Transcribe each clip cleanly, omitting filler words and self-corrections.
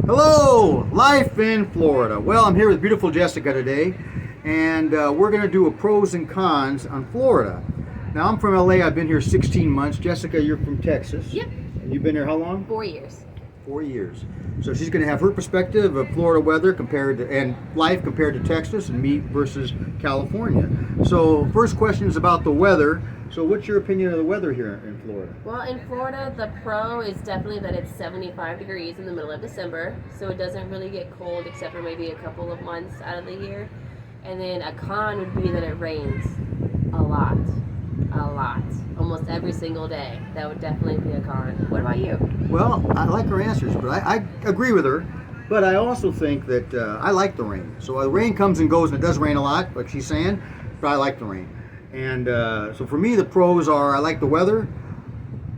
Hello, life in Florida. Well, I'm here with beautiful Jessica today, and we're going to do a pros and cons on Florida. Now, I'm from LA. I've been here 16 months. Jessica, you're from Texas. Yep. And you've been here how long? 4 years. 4 years. So she's going to have her perspective of Florida weather compared to, and life compared to Texas, and me versus California. So first question is about the weather. So what's your opinion of the weather here in Florida? Well, in Florida, the pro is definitely that it's 75 degrees in the middle of December, so it doesn't really get cold except for maybe a couple of months out of the year. And then a con would be that it rains a lot, almost every single day. That would definitely be a con. What about you? Well, I like her answers, but I agree with her. But I also think that I like the rain. So the rain comes and goes, and it does rain a lot, like she's saying, but I like the rain. And so for me, the pros are I like the weather,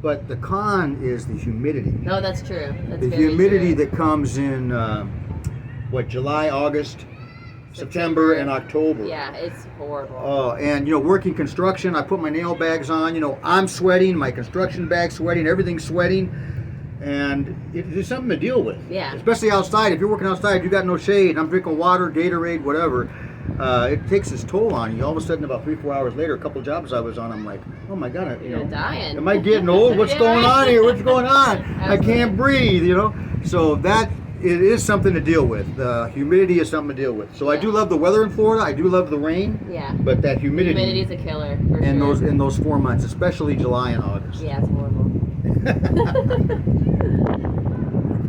but the con is the humidity. No, that's true. That's the very humidity true. that comes in, July, August, September, and October. Yeah, it's horrible. Oh, and working construction, I put my nail bags on. I'm sweating, my construction bag's sweating, everything's sweating, and it's something to deal with. Yeah. Especially outside. If you're working outside, you got no shade. I'm drinking water, Gatorade, whatever. It takes its toll on you. All of a sudden, about 3-4 hours later, a couple jobs I was on, I'm like, oh my God, You're dying. Am I getting old? What's Yeah, going right. on here? What's going on? I Absolutely. can't breathe. So that it is something to deal with. The humidity is something to deal with. So I do love the weather in Florida. I do love the rain. Yeah. But that humidity. Humidity's a killer. For in sure. those 4 months, especially July and August. Yeah, it's horrible.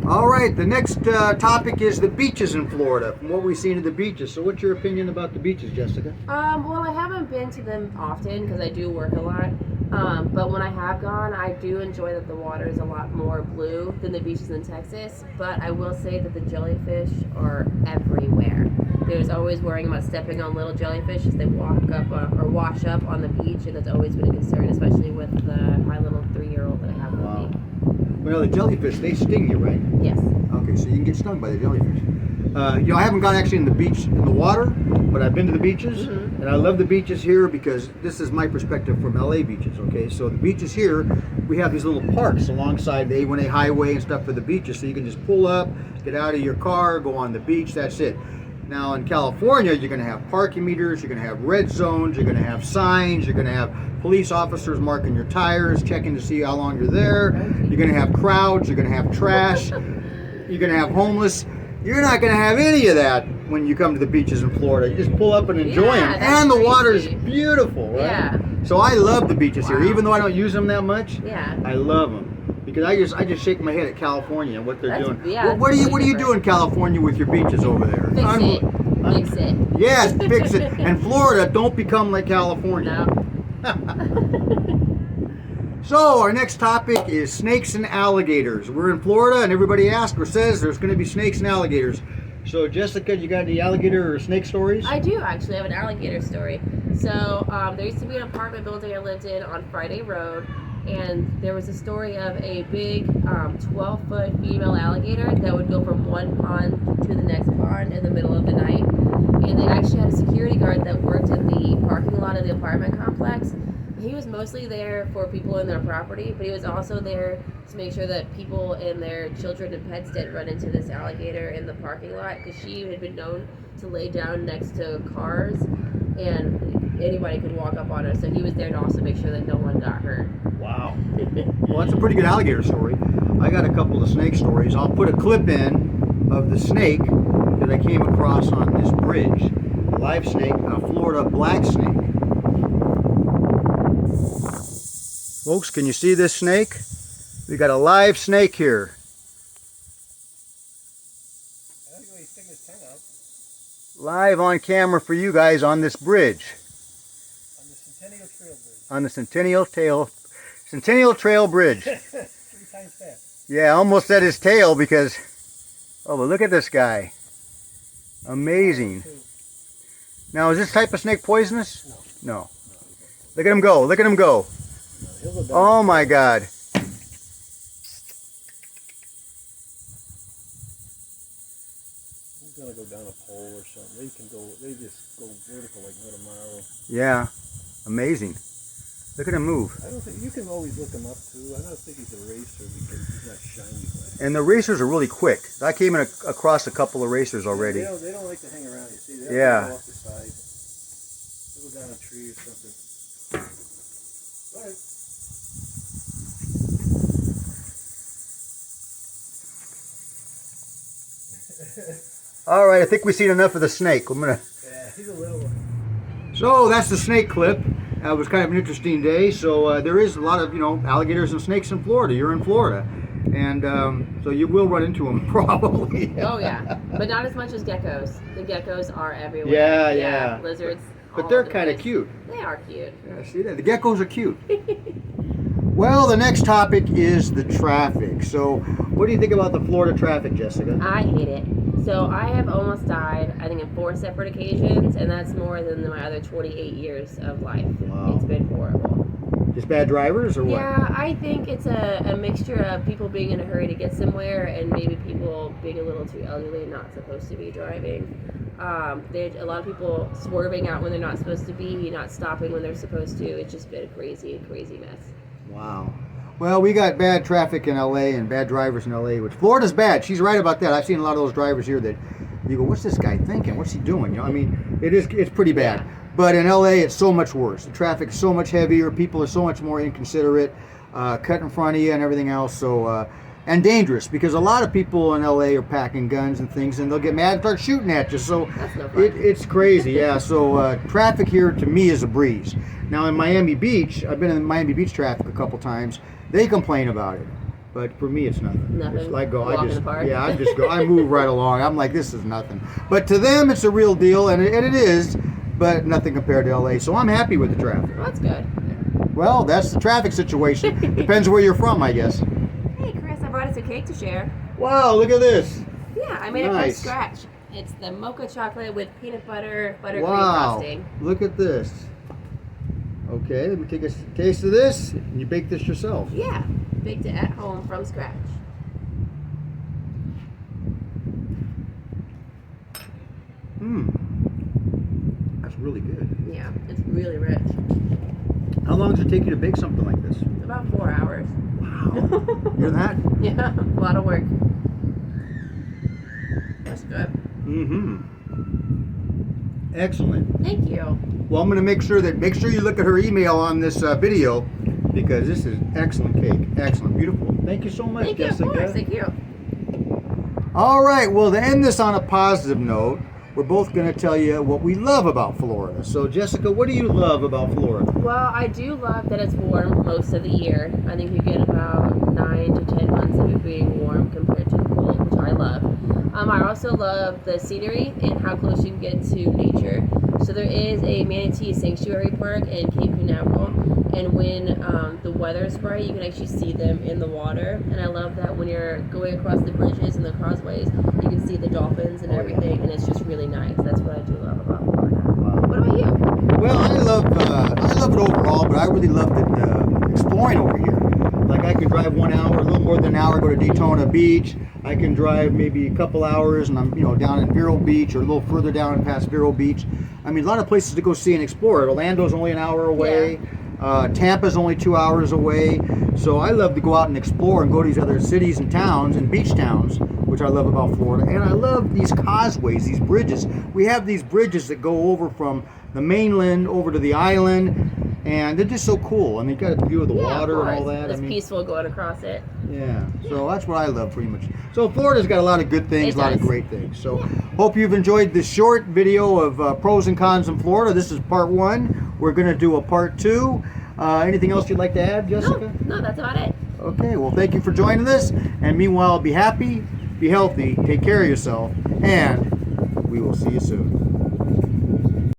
All right, the next topic is the beaches in Florida. From what we've seen of the beaches. So what's your opinion about the beaches, Jessica? Well, I haven't been to them often because I do work a lot. But when I have gone, I do enjoy that the water is a lot more blue than the beaches in Texas. But I will say that the jellyfish are everywhere. There's always worrying about stepping on little jellyfish as they walk up or wash up on the beach, and that's always been a concern, especially with my little 3-year-old that I have with me. Well, the jellyfish, they sting you, right? Yes. Okay, so you can get stung by the jellyfish. I haven't gone actually in the beach, in the water, but I've been to the beaches, and I love the beaches here because this is my perspective from LA beaches, okay? So the beaches here, we have these little parks alongside the A1A highway and stuff for the beaches, so you can just pull up, get out of your car, go on the beach, that's it. Now in California, you're going to have parking meters, you're going to have red zones, you're going to have signs, you're going to have police officers marking your tires, checking to see how long you're there. You're going to have crowds, you're going to have trash, you're going to have homeless. You're not going to have any of that when you come to the beaches in Florida. You just pull up and enjoy them. That's And the crazy. water is beautiful, right? Yeah. So I love the beaches here, Wow. even though I don't use them that much. Yeah. I love them. Because I just shake my head at California and what they're That's- doing. yeah, What do you do different. in California with your beaches over there? Fix it. Yes, fix it. And Florida, don't become like California. No. So our next topic is snakes and alligators. We're in Florida, and everybody asks or says there's going to be snakes and alligators. So Jessica, you got any alligator or snake stories? I do actually have an alligator story. So there used to be an apartment building I lived in on Friday Road, and there was a story of a big 12-foot female alligator that would go from one pond to the next pond in the middle of the night. And they actually had a security guard that worked in the parking lot of the apartment complex. He was mostly there for people in their property, but he was also there to make sure that people and their children and pets didn't run into this alligator in the parking lot, because she had been known to lay down next to cars and anybody could walk up on her. So he was there to also make sure that no one got hurt. Wow. Well, that's a pretty good alligator story. I got a couple of snake stories. I'll put a clip in of the snake that I came across on this bridge. A live snake, a Florida black snake. Folks, can you see this snake? We got a live snake here. I don't think he's sticking his tongue out. Live on camera for you guys on this bridge. On the Centennial Trail Bridge. On the Centennial Trail Bridge. 3 times fast. Yeah, I almost said his tail because, oh, but look at this guy. Amazing. Now, is this type of snake poisonous? No. Look at him go. Look at him go. He'll go down. Oh my God. He's gonna go down a pole or something. They just go vertical like no tomorrow. Yeah. Amazing. Look at him move. I don't think you can always look him up too. I don't think he's a racer because he's not shiny black. And the racers are really quick. I came in across a couple of racers already. They don't like to hang around. You see, they Yeah. go off the side. They go down a tree or something. Go ahead. All right, I think we've seen enough of the snake. I'm gonna. Yeah, he's a little one. So that's the snake clip. It was kind of an interesting day. So there is a lot of alligators and snakes in Florida. You're in Florida, and so you will run into them probably. Oh yeah, but not as much as geckos. The geckos are everywhere. Yeah. Lizards. But all they're over the kind of place. cute. They are cute. Yeah, see that? The geckos are cute. Well, the next topic is the traffic. So, what do you think about the Florida traffic, Jessica? I hate it. So I have almost died, I think, in 4 separate occasions, and that's more than my other 28 years of life. Wow. It's been horrible. Just bad drivers, or what? Yeah, I think it's a mixture of people being in a hurry to get somewhere and maybe people being a little too elderly and not supposed to be driving. There's a lot of people swerving out when they're not supposed to be, not stopping when they're supposed to. It's just been a crazy mess. Wow. Well, we got bad traffic in LA and bad drivers in LA, which Florida's bad. She's right about that. I've seen a lot of those drivers here that you go, what's this guy thinking? What's he doing? I mean, it's pretty bad. Yeah. But in LA, it's so much worse. The traffic's so much heavier. People are so much more inconsiderate, cut in front of you and everything else. So, and dangerous, because a lot of people in LA are packing guns and things, and they'll get mad and start shooting at you. So That's no fun. it's crazy, yeah. So traffic here to me is a breeze. Now in Miami Beach, I've been in Miami Beach traffic a couple times. They complain about it, but for me it's nothing. Nothing. It's like go, Walk in the park. yeah, I just go, I move right along. I'm like, this is nothing. But to them, it's a real deal, and it is, but nothing compared to LA. So I'm happy with the traffic. Well, that's good. Well, that's the traffic situation. Depends where you're from, I guess. Hey, Chris, I brought us a cake to share. Wow, look at this. Yeah, I made it Nice. from scratch. It's the mocha chocolate with peanut butter, buttercream Wow, frosting. look at this. Okay, let me take a taste of this. And you bake this yourself. Yeah, baked it at home from scratch. That's really good. Yeah, it's really rich. How long does it take you to bake something like this? About 4 hours. Wow. You're that? Yeah, a lot of work. That's good. Mm-hmm. Excellent. Thank you. Well, I'm going to make sure you look at her email on this video, because this is excellent cake. Excellent. Beautiful. Thank you so much, Thank you, Jessica. of course. Thank you. All right. Well, to end this on a positive note, we're both going to tell you what we love about Florida. So, Jessica, what do you love about Florida? Well, I do love that it's warm most of the year. I think you get about 9 to 10 months of it being warm compared to the cold, which I love. I also love the scenery and how close you can get to nature. So there is a manatee sanctuary park in Cape Canaveral, and when the weather's right, you can actually see them in the water. And I love that when you're going across the bridges and the causeways, you can see the dolphins and everything, and it's just really nice. That's what I do love about Florida. What about you? Well, I love it overall, but I really loved it exploring over here. Like I could drive 1 hour, a little more than an hour, go to Daytona Beach. I can drive maybe a couple hours, and I'm down in Vero Beach, or a little further down and past Vero Beach. I mean, a lot of places to go see and explore. Orlando's only an hour away. Yeah. Tampa's only 2 hours away. So I love to go out and explore and go to these other cities and towns and beach towns, which I love about Florida. And I love these causeways, these bridges. We have these bridges that go over from the mainland over to the island, and they're just so cool. I mean, you got a view of the water and all that. It's peaceful going across it. Yeah, so that's what I love pretty much. So Florida's got a lot of good things, It a lot of does. great things. So hope you've enjoyed this short video of pros and cons in Florida. This is part 1. We're going to do a part 2. Anything else you'd like to add, Jessica? No, that's about it. Okay, well, thank you for joining us. And meanwhile, be happy, be healthy, take care of yourself, and we will see you soon.